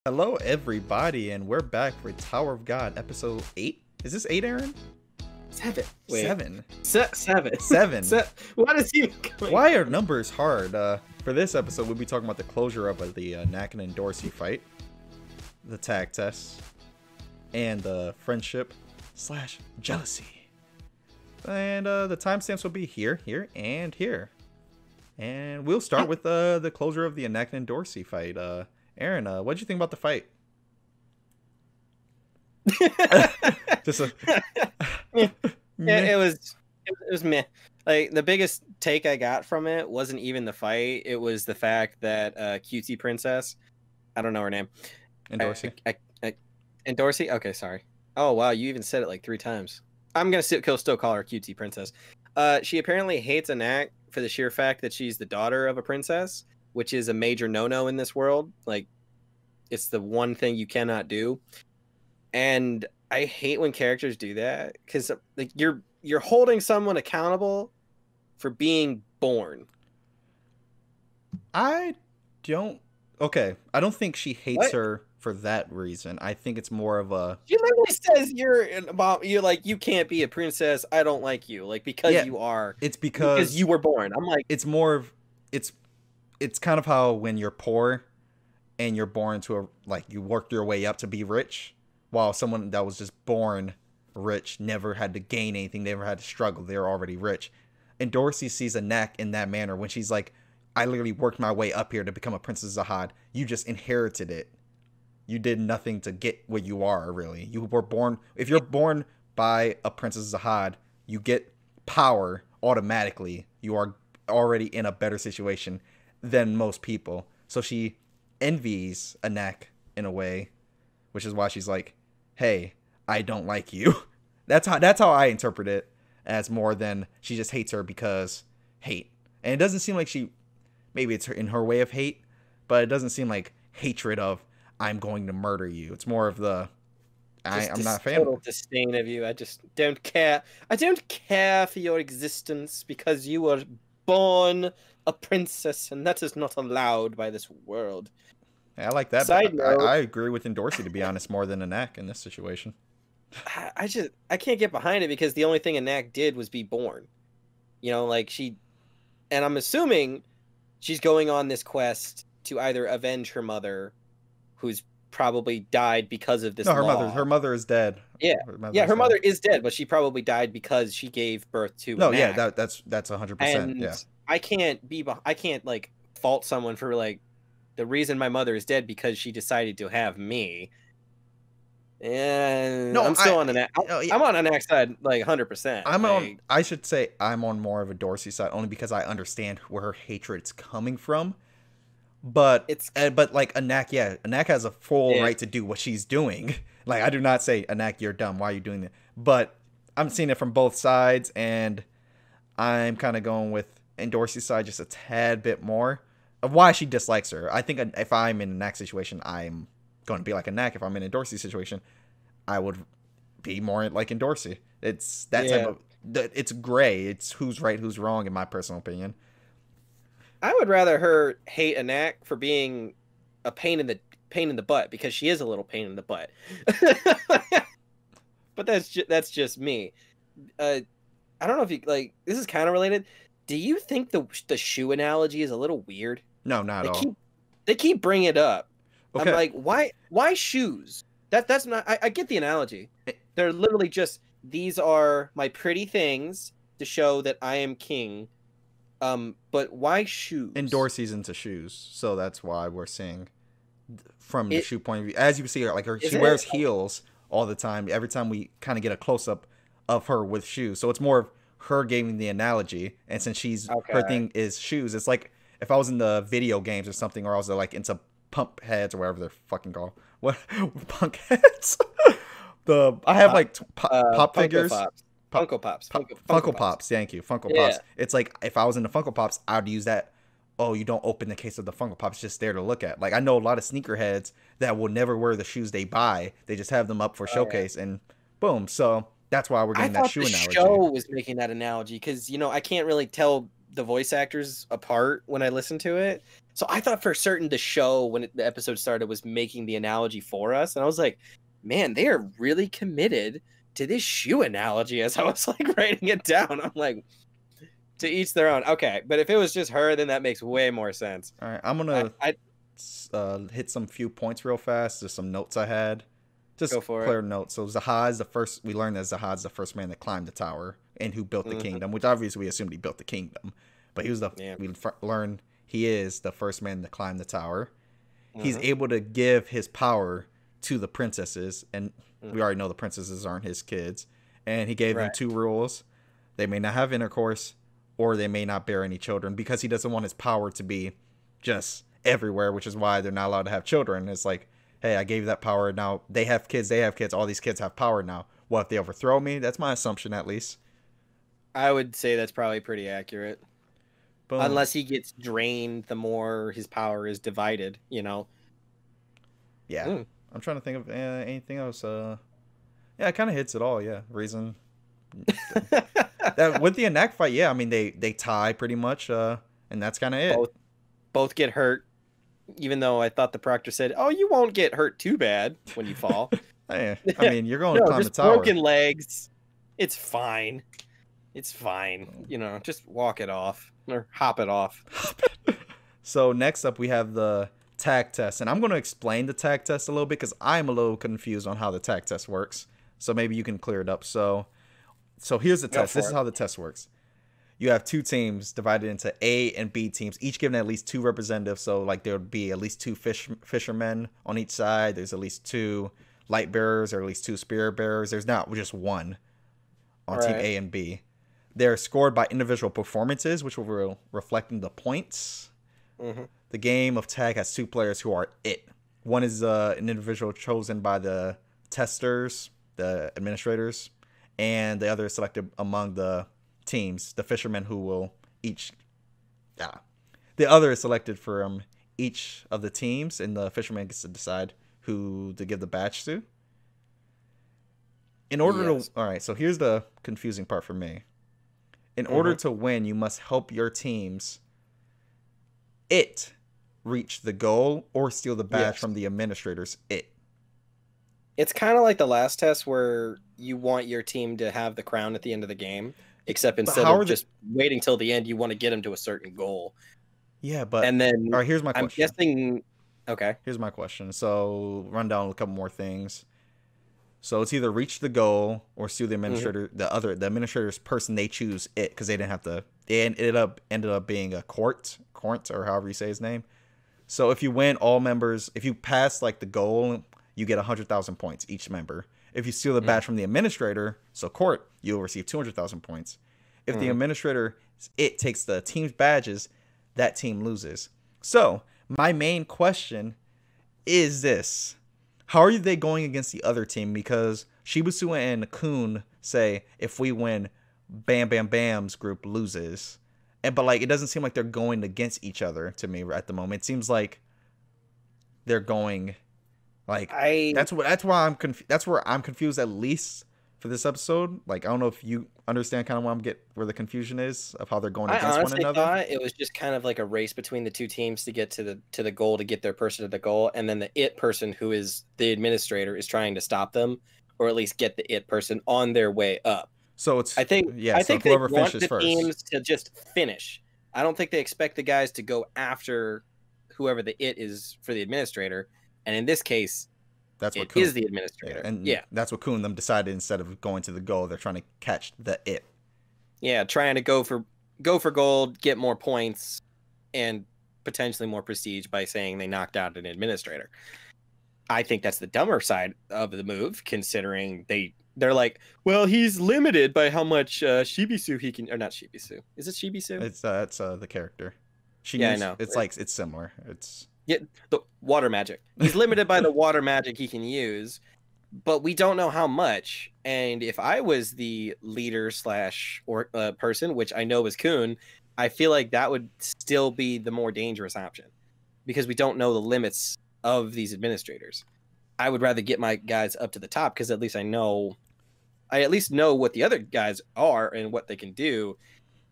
Hello, everybody, and we're back for Tower of God, episode 8. Is this 8, Aaron? 7. Wait. 7. 7. 7. What is even going Why are numbers hard? For this episode, we'll be talking about the closure of the Nakin and Dorsey fight, the tag test, and the friendship/jealousy. And the timestamps will be here, here, and here. And we'll start with the closure of the Nakin and Dorsey fight. Aaron, what did you think about the fight? Just a it was meh. Like, the biggest take I got from it wasn't even the fight. It was the fact that Cutie Princess, I don't know her name. And Dorsey. And Dorsey? Okay, sorry. Oh, wow, you even said it like 3 times. I'm going to still call her Cutie Princess. She apparently hates Anak for the sheer fact that she's the daughter of a princess, which is a major no-no in this world. Like, it's the one thing you cannot do. And I hate when characters do that, because like you're holding someone accountable for being born. I don't think she hates her for that reason. I think it's more of a, she literally says you're like, you can't be a princess, I don't like you, like, because you are. It's because you were born. I'm like, it's more of it's kind of how when you're poor and you're born to you work your way up to be rich, while someone that was just born rich never had to gain anything, never had to struggle, they're already rich. And Dorsey sees Anak in that manner when she's like, I literally worked my way up here to become a Princess Zahad. You just inherited it. You did nothing to get what you are, really. You were born, if you're born by a Princess Zahad, you get power automatically. You are already in a better situation than most people. So she envies Anak in a way, which is why she's like, hey, I don't like you. That's how I interpret it, as more than she just hates her because hate. And it doesn't seem like maybe it's in her way of hate, but it doesn't seem like hatred of I'm going to murder you. It's more of the I'm not a fan. Total disdain of you. I just don't care. I don't care for your existence because you were born a princess, and that is not allowed by this world. Yeah, I like that. Side note, I agree with Dorsey, to be honest, more than Anak in this situation. I can't get behind it because the only thing Anak did was be born. You know, like and I'm assuming she's going on this quest to either avenge her mother, who's probably died because of this. No, her mother is dead. Yeah, her mother is dead, but she probably died because she gave birth to. No, Anak. yeah, that's 100%. Yeah, I can't like fault someone for like the reason my mother is dead because she decided to have me. And no, I'm still on Anak. I'm on Anak's side, like 100%. I should say I'm on more of a Dorsey side, only because I understand where her hatred's coming from. But but like Anak, yeah, Anak has a full right to do what she's doing. Like, I do not say, Anak, you're dumb, why are you doing that? But I'm seeing it from both sides, and I'm kind of going with Dorsey's side just a tad bit more of why she dislikes her. I think if I'm in a Anak situation, I'm going to be like Anak. If I'm in a Dorsey situation, I would be more like in Dorsey. It's that type of, it's gray. It's who's right, who's wrong, in my personal opinion. I would rather her hate Anak for being a pain in the butt, because she is a little pain in the butt. But that's just me. I don't know if you like. This is kind of related. Do you think the shoe analogy is a little weird? No, not at all. They keep bringing it up. Okay. I'm like, why shoes? That's not. I get the analogy. They're literally just, these are my pretty things to show that I am king. But why shoes? And Dorsey's into shoes, so that's why we're seeing from the shoe point of view. As you see, like she wears heels all the time. Every time we kind of get a close up of her with shoes, so it's more of her giving the analogy. And since her thing is shoes, it's like if I was in the video games or something, or I was like into pump heads or whatever they're fucking called. What punk heads? I have like pop figures. Funko Pops. Funko Pops. Thank you. Funko Pops. It's like if I was into Funko Pops, I'd use that. Oh, you don't open the case of the Funko Pops, it's just there to look at. Like, I know a lot of sneakerheads that will never wear the shoes they buy. They just have them up for showcase, and boom. So that's why we're getting that shoe analogy. The show was making that analogy because, you know, I can't really tell the voice actors apart when I listened to it. So I thought for certain the show when the episode started was making the analogy for us, and I was like, man, they are really committed to this shoe analogy. As I was like writing it down, I'm like, to each their own. Okay, but if it was just her, then that makes way more sense. All right, I'm gonna hit some few points real fast. There's some notes I had. Just Go for clear it. notes. So Zaha is the first. We learned that Zaha is the first man that climbed the tower and who built the Mhm. kingdom. Which obviously we assumed he built the kingdom, but he was the. Yeah. We learned he is the first man to climb the tower. He's Mhm. able to give his power to the princesses, and Mhm. we already know the princesses aren't his kids. And he gave them Right. 2 rules: they may not have intercourse, or they may not bear any children, because he doesn't want his power to be just everywhere, which is why they're not allowed to have children. It's like, hey, I gave you that power. Now they have kids. They have kids. All these kids have power now. What if they overthrow me? That's my assumption, at least. I would say that's probably pretty accurate. Boom. Unless he gets drained, the more his power is divided. You know. Yeah. Mm. I'm trying to think of anything else. Yeah, it kind of hits it all. Yeah. Reason. That with the Anak fight, yeah, I mean they tie pretty much, and that's kind of it. Both get hurt, even though I thought the proctor said, "Oh, you won't get hurt too bad when you fall." Hey, I mean, you're going to No, climb the just tower. broken legs. It's fine. It's fine. You know, just walk it off or hop it off. So next up, we have the tag test, and I'm going to explain the tag test a little bit because I'm a little confused on how the tag test works. So maybe you can clear it up. So here's the Go test. for This is it. how the test works. You have 2 teams divided into A and B teams, each given at least 2 representatives. So like there would be at least 2 fishermen on each side. There's at least 2 light bearers, or at least 2 spirit bearers. There's not just one on team Right. A and B. They're scored by individual performances, which will reflecting the points. Hmm. The game of tag has 2 players who are it. One is an individual chosen by the testers, the administrators, and the other is selected among the teams, the fishermen who will each. The other is selected from each of the teams, and the fisherman gets to decide who to give the badge to. In order Yes. to. Alright, so here's the confusing part for me. In order to win, you must help your teams reach the goal or steal the badge Yes. from the administrators It's kind of like the last test where you want your team to have the crown at the end of the game, except instead how are of they- just waiting till the end, you want to get them to a certain goal. Yeah, but And then all right, here's my I'm question. guessing. Okay. Here's my question. So run down a couple more things. So it's either reach the goal or sue the administrator, the administrator's person they choose because they didn't have to. It ended up being a court or however you say his name. So if you win, all members, if you pass like the goal, you get 100,000 points each member. If you steal the badge from the administrator, so court, you'll receive 200,000 points. If the administrator takes the team's badges, that team loses. So my main question is this: how are they going against the other team? Because Shibusu and Kun say if we win, Bam Bam Bam's group loses, but like it doesn't seem like they're going against each other to me at the moment. It seems like they're going like that's why that's where I'm confused, at least for this episode. Like I don't know if you understand kind of where the confusion is of how they're going I against one honestly another. thought it was just kind of like a race between the 2 teams to get to the goal, to get their person to the goal, and then the it person, who is the administrator, is trying to stop them, or at least get the it person on their way up. So it's I think so they whoever want finishes the first. teams to just finish. I don't think they expect the guys to go after whoever the it is for the administrator, and in this case, That's what it Kun, is the administrator. and Yeah, that's what Kun them decided. Instead of going to the goal, they're trying to catch the it. yeah, trying to go for gold, get more points, and potentially more prestige by saying they knocked out an administrator. I think that's the dumber side of the move, considering they're like, well, he's limited by how much Shibisu he can, or not Shibisu. Is it Shibisu? It's that's the character. Yeah, I know. It's like it's similar. It's Yeah, the water magic. He's limited by the water magic he can use, but we don't know how much. And if I was the leader slash or person, which I know is Kun, I feel like that would still be the more dangerous option, because we don't know the limits of these administrators. I would rather get my guys up to the top, because at least I at least know what the other guys are and what they can do.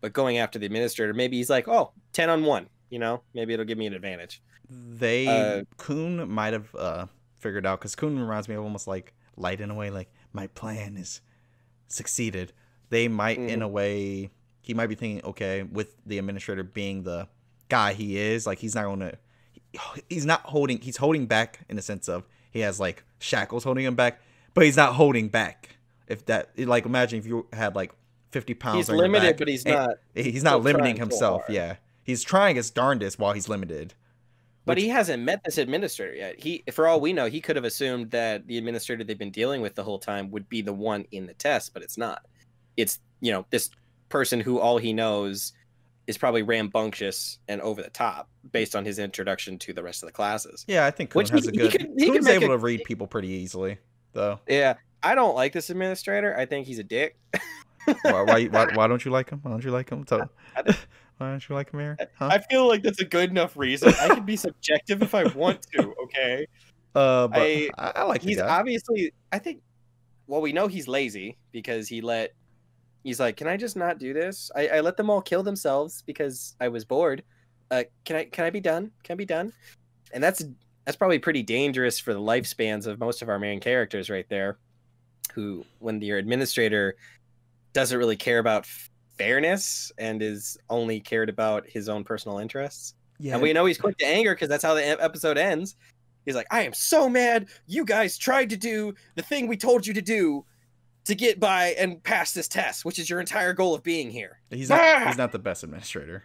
but going after the administrator, maybe he's like, oh, 10 on 1, maybe it'll give me an advantage. Kun might have figured out, because Kun reminds me of almost like Light in a way, like my plan is succeeded. They might in a way, he might be thinking, okay, with the administrator being the guy he is, like he's holding back in the sense of he has like shackles holding him back, but he's not holding back. If that, like, imagine if you had like 50 pounds he's on your limited, back, but he's not limiting himself. Yeah, he's trying his darndest while he's limited. But he hasn't met this administrator yet. For all we know, he could have assumed that the administrator they've been dealing with the whole time would be the one in the test, but it's not. It's, this person who all he knows is probably rambunctious and over the top based on his introduction to the rest of the classes. Yeah, I think Kun has a good... Kun's able to read people pretty easily, though. Yeah, I don't like this administrator. I think he's a dick. Why don't you like him? Why don't you like him? Why don't you like him, Aaron? Huh? I feel like that's a good enough reason. I can be subjective if I want to, okay? But I like he's the guy. Obviously, I think, well, we know he's lazy because he's like, can I just not do this? I let them all kill themselves because I was bored. Can I be done? Can I be done? And that's probably pretty dangerous for the lifespans of most of our main characters right there, who, when your administrator doesn't really care about fairness and is only cared about his own personal interests. Yeah. And we know he's quick to anger because that's how the episode ends. He's like, I am so mad. You guys tried to do the thing we told you to do to get by and pass this test, which is your entire goal of being here. He's not the best administrator.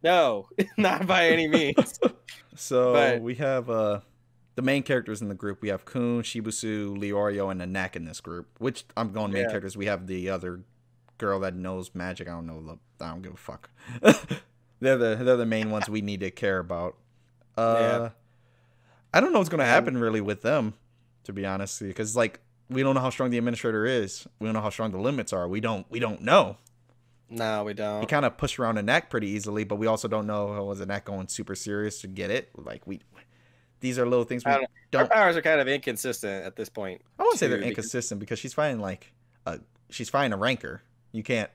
No, not by any means. So we have the main characters in the group. We have Kun, Shibusu, Leorio, and Anak in this group. Which I'm going main characters. We have the other girl that knows magic. I don't give a fuck. they're the main ones we need to care about. I don't know what's gonna happen really with them, to be honest, because like we don't know how strong the administrator is. We don't know how strong the limits are. We don't know. No, we don't. He kind of pushed around Anak pretty easily, but we also don't know, was Anak going super serious to get it? Like these are little things we don't. Our powers are kind of inconsistent at this point. I wouldn't say they're inconsistent because she's fighting a ranker. You can't.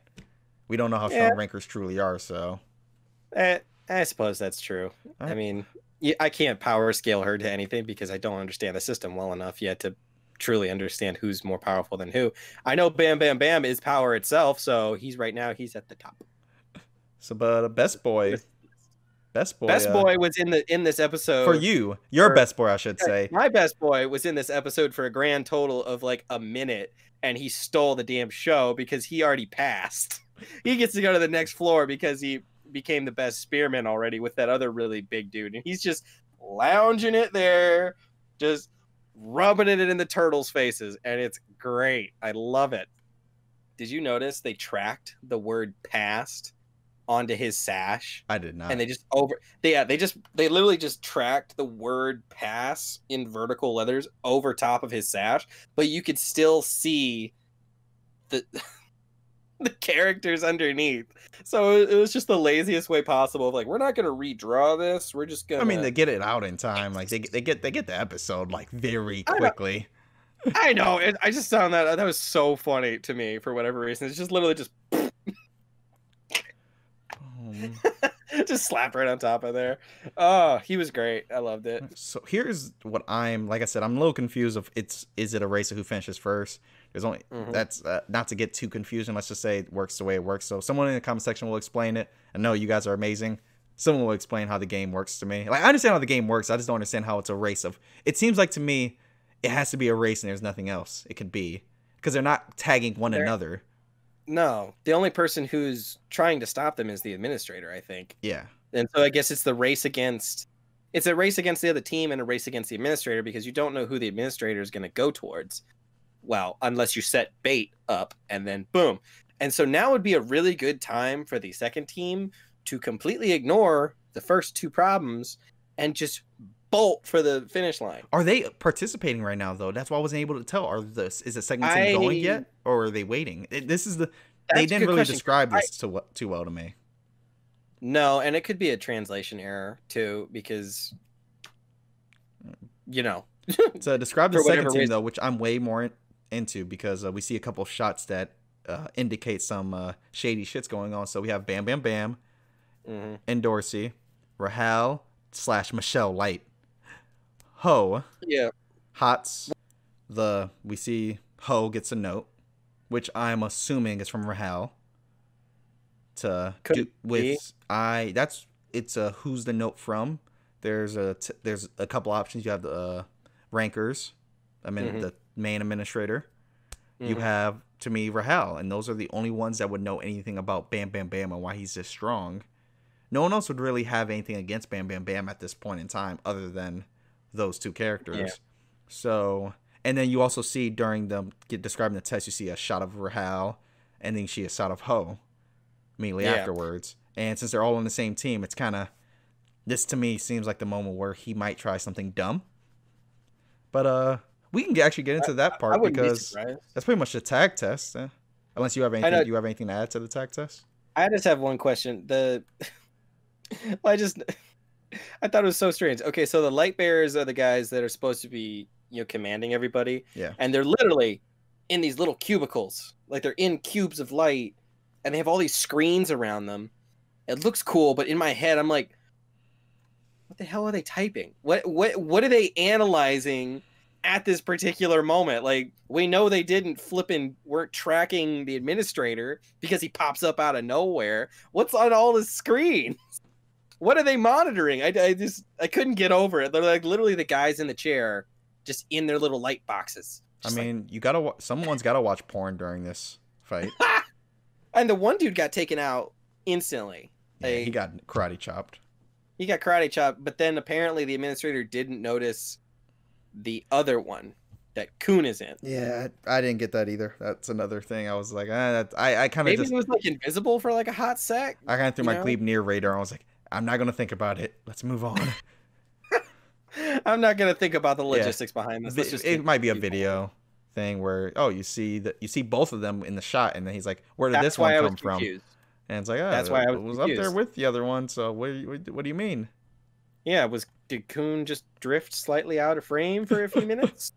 We don't know how strong rankers truly are, so. I suppose that's true. I mean, I can't power scale her to anything because I don't understand the system well enough yet to truly understand who's more powerful than who. I know Bam Bam Bam is power itself, so he's at the top. So, but Best Boy was in this episode for you. Your Best Boy, I should say. My Best Boy was in this episode for a grand total of like a minute, and he stole the damn show because he already passed. He gets to go to the next floor because he became the best spearman already with that other really big dude, and he's just lounging it there, just rubbing it in the turtles' faces, and it's great. I love it. Did you notice they tracked the word "past" onto his sash? I did not. And they literally just tracked the word "pass" in vertical letters over top of his sash, but you could still see the the characters underneath. So it was just the laziest way possible of like, we're not gonna redraw this, we're just gonna... I mean, they get it out in time. Like they get the episode like very quickly. I know. I just found that was so funny to me for whatever reason. It's just literally just just slap right on top of there. Oh, he was great. I loved it. So here's what like I said, I'm a little confused of is it a race of who finishes first? There's only that's not to get too confusing. Let's just say it works the way it works. So someone in the comment section will explain it. I know you guys are amazing. Someone will explain how the game works to me. Like I understand how the game works. I just don't understand how it's a race of. It seems like to me, it has to be a race and there's nothing else it could be because they're not tagging one another. No, the only person who's trying to stop them is the administrator, I think. Yeah. And so I guess it's a race against the other team and a race against the administrator because you don't know who the administrator is going to go towards. Well, unless you set bait up and then boom. And so now would be a really good time for the second team to completely ignore the first two problems and just bolt for the finish line. Are they participating right now though? That's why I wasn't able to tell. Is the second team going yet, or are they waiting? They didn't really describe this too well to me. No, and it could be a translation error too, because So describe the second team though, which I'm way more into because we see a couple shots that indicate some shady shit's going on. So we have Bam Bam Bam and Dorsey, Rahal / Michelle Light, Ho, Yeah. Hots. We see Ho gets a note, which I'm assuming is from Rahal. Could be. It's a who's the note from. There's a couple options. You have the rankers, the main administrator. You have, to me, Rahal, and those are the only ones that would know anything about Bam Bam Bam and why he's this strong. No one else would really have anything against Bam Bam Bam at this point in time, other than those two characters. Yeah. So, and then you also see during describing the test, you see a shot of Rahal, and then you see a shot of Ho immediately afterwards. And since they're all on the same team, it's kind of, this to me seems like the moment where he might try something dumb. But we can actually get into that part because that's pretty much the tag test. Unless you have anything to add to the tag test. I just have one question. I thought it was so strange. Okay, so the light bearers are the guys that are supposed to be, commanding everybody. Yeah. And they're literally in these little cubicles. Like they're in cubes of light, and they have all these screens around them. It looks cool, but in my head I'm like, what the hell are they typing? What are they analyzing at this particular moment? Like, we know they weren't tracking the administrator because he pops up out of nowhere. What's on all the screens? What are they monitoring? I couldn't get over it. They're like literally the guys in the chair just in their little light boxes. I mean, someone's got to watch porn during this fight. And the one dude got taken out instantly. Yeah, he got karate chopped. But then apparently the administrator didn't notice the other one that Kun is in. Yeah, I didn't get that either. That's another thing. I was like, I kind of maybe it was like invisible for like a hot sec. I kind of threw my Glebe near radar. I was like, I'm not gonna think about it. Let's move on. I'm not gonna think about the logistics behind this. It might be a video thing where you see both of them in the shot, and then he's like, "Where did this one come from?" And it's like, that's why I was up there with the other one. So what do you mean? Yeah, did Kun just drift slightly out of frame for a few minutes?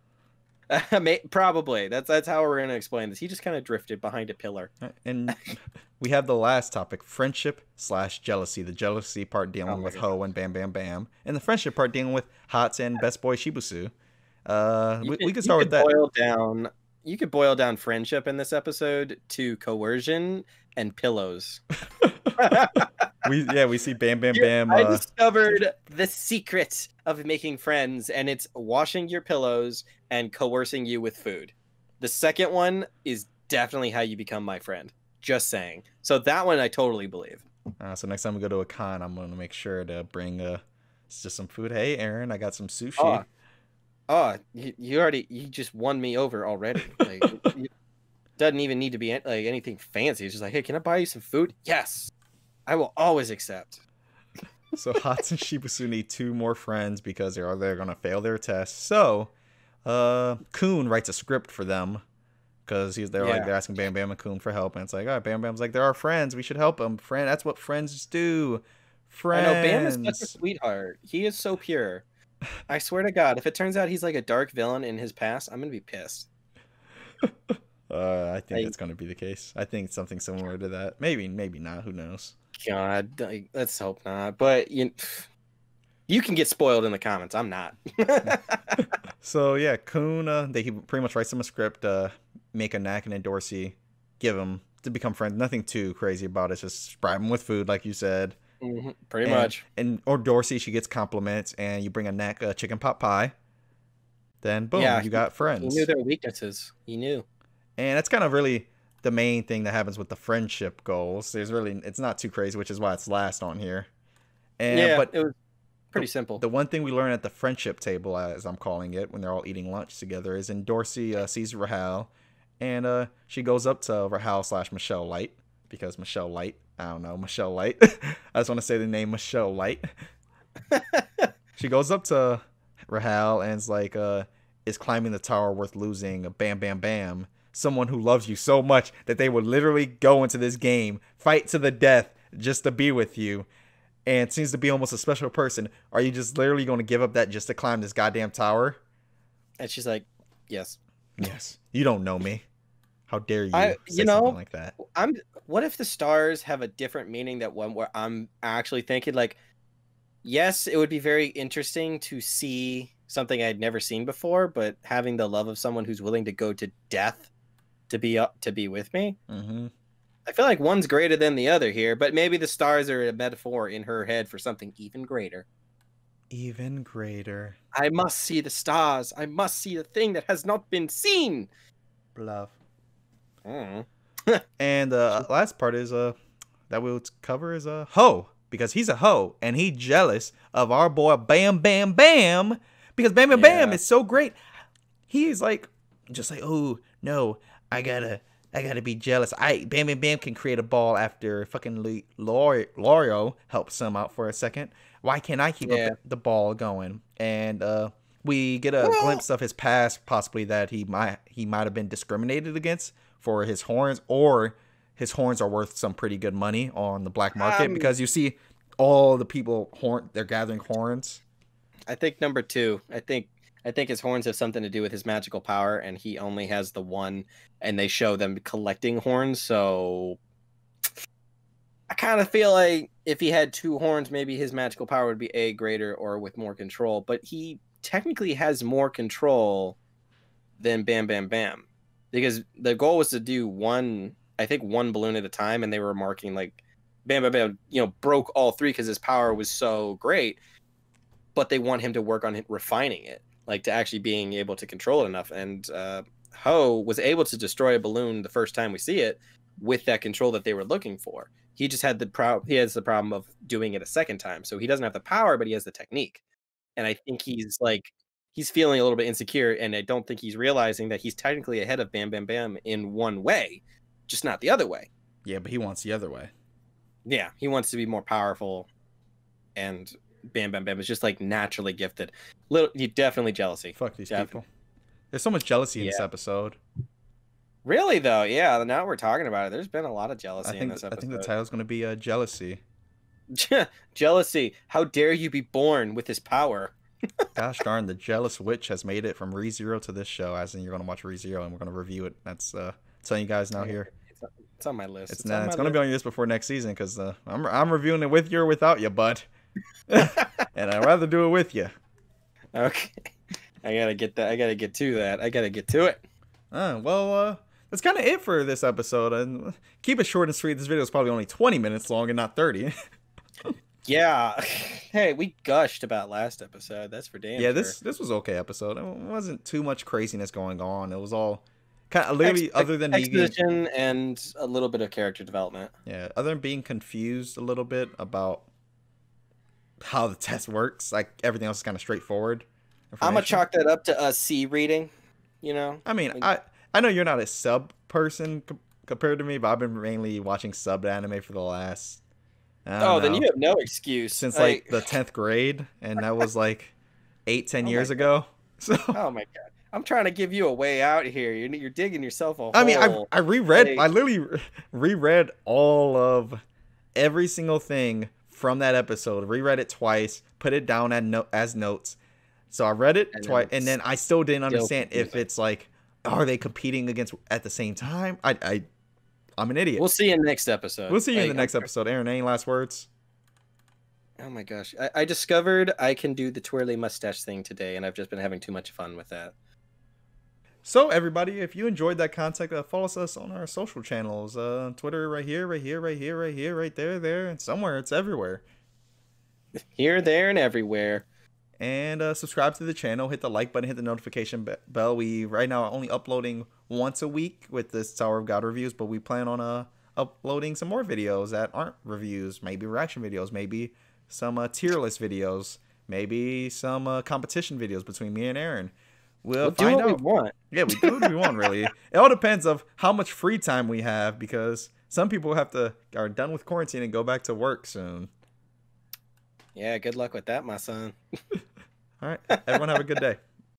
Probably. That's how we're gonna explain this. He just kind of drifted behind a pillar. And we have the last topic: friendship / jealousy. The jealousy part dealing with Ho and Bam Bam Bam, and the friendship part dealing with Hots and Best Boy Shibusu. We could start with that. You could boil down friendship in this episode to coercion and pillows. We see Bam Bam Bam. I discovered the secret of making friends, and it's washing your pillows and coercing you with food. The second one is definitely how you become my friend. Just saying. So that one I totally believe. So next time we go to a con, I'm going to make sure to bring just some food. Hey, Aaron, I got some sushi. You just won me over already. Like, it doesn't even need to be like anything fancy. It's just like, hey, can I buy you some food? Yes, I will always accept. So Hots and Shibusu need 2 more friends because they're going to fail their test. So Kun writes a script for them because they're asking Bam Bam and Kun for help, and it's like, Bam Bam's like, they're our friends, we should help them. That's what friends do. Friends. I know Bam is such a sweetheart. He is so pure. I swear to God, if it turns out he's like a dark villain in his past, I'm gonna be pissed. I think that's gonna be the case. I think something similar to that. Maybe not. Who knows? God, let's hope not. But you can get spoiled in the comments. I'm not. So yeah, Kun, he pretty much writes him a script, make a Knack and a Dorsey, give him to become friends. Nothing too crazy about it. Just bribe him with food, like you said. Pretty much. Or Dorsey, she gets compliments, and you bring a Knack a chicken pot pie. Then boom, you got friends. He knew their weaknesses. He knew. And that's kind of really the main thing that happens with the friendship goals. It's not too crazy, which is why it's last on here. But it was pretty simple. The one thing we learn at the friendship table, as I'm calling it, when they're all eating lunch together, is in Dorsey sees Rahal, and she goes up to Rahal / Michelle Light, because Michelle Light, I don't know, Michelle Light. I just want to say the name Michelle Light. She goes up to Rahal and is like, is climbing the tower worth losing? Bam Bam Bam. Someone who loves you so much that they would literally go into this game, fight to the death just to be with you, and seems to be almost a special person. Are you just literally going to give up that just to climb this goddamn tower? And she's like, yes. Yes. You don't know me. How dare I you say you something know, like that? I'm what if the stars have a different meaning that one where I'm actually thinking like, yes, it would be very interesting to see something I'd never seen before, but having the love of someone who's willing to go to death to be with me. Mm-hmm. I feel like one's greater than the other here, but maybe the stars are a metaphor in her head for something even greater. Even greater. I must see the stars. I must see the thing that has not been seen. Bluff. Mm. And the last part is that we'll cover is Ho, because he's a hoe and he jealous of our boy Bam Bam Bam, because Bam Bam Bam Yeah. is so great. He's like just like, oh no, I gotta be jealous. Bam Bam Bam can create a ball after fucking Lorio helps him out for a second. Why can't I keep Yeah. the ball going? And we get a Well, glimpse of his past, possibly that he might have been discriminated against for his horns, or his horns are worth some pretty good money on the black market, because you see all the people they're gathering horns. I think number two. I think his horns have something to do with his magical power, and he only has the one, and they show them collecting horns. So I kind of feel like if he had two horns, maybe his magical power would be greater or with more control. But he technically has more control than Bam Bam Bam, because the goal was to do one, I think one balloon at a time, and they were marking like Bam Bam Bam, broke all three because his power was so great. But they want him to work on refining it, like to actually being able to control it enough. And Ho was able to destroy a balloon the first time we see it with that control that they were looking for. He just had he has the problem of doing it a second time. So he doesn't have the power, but he has the technique. And I think he's feeling a little bit insecure, and I don't think he's realizing that he's technically ahead of Bam Bam Bam in one way, just not the other way. Yeah, but he wants the other way. Yeah, he wants to be more powerful, and Bam Bam Bam is just like naturally gifted. You definitely jealousy. Fuck these people. There's so much jealousy in this Yeah. episode. Really though, yeah. Now we're talking about it. There's been a lot of jealousy in this I episode. think the title's gonna be jealousy. Jealousy. How dare you be born with this power? Gosh darn, the jealous witch has made it from ReZero to this show. As in, you're gonna watch ReZero and we're gonna review it. That's telling you guys now here. It's on my list. It's gonna be on your list before next season, because I'm reviewing it with you or without you, bud. And I'd rather do it with you. Okay. I gotta get that. I gotta get to that. I gotta get to it. Well, that's kind of it for this episode. And keep it short and sweet. This video is probably only 20 minutes long and not 30. Yeah. Hey, we gushed about last episode. That's for damn Yeah, sure. this was okay episode. It wasn't too much craziness going on. It was all kind of literally, other than exposition and a little bit of character development. Yeah, other than being confused a little bit about how the test works, like everything else is kind of straightforward. I'm gonna chalk that up to a C reading. I mean, I know you're not a sub person compared to me, but I've been mainly watching sub anime for the last. Then you have no excuse. Since like the 10th grade, and that was like 8-10 years ago. So. Oh my god. I'm trying to give you a way out here. You're digging yourself a hole. I mean, I reread. I literally reread all of every single thing from that episode. Reread it twice. Put it down as notes. So I read it twice, and then I still didn't understand if it's like, are they competing against at the same time? I'm an idiot. We'll see you in the next episode. We'll see you in the next episode. Aaron, any last words? Oh my gosh. I discovered I can do the twirly mustache thing today, and I've just been having too much fun with that. So everybody, if you enjoyed that content, follow us on our social channels. Twitter right here, right there, and somewhere. It's everywhere. Here, there, and everywhere. And subscribe to the channel. Hit the like button. Hit the notification bell. We right now are only uploading once a week with this Tower of God reviews, but we plan on uploading some more videos that aren't reviews. Maybe reaction videos. Maybe some tier list videos. Maybe some competition videos between me and Aaron. We'll find do what we want. Yeah, we do what we want, really. It all depends of how much free time we have, because some people are done with quarantine and go back to work soon. Yeah, good luck with that, my son. All right. Everyone have a good day.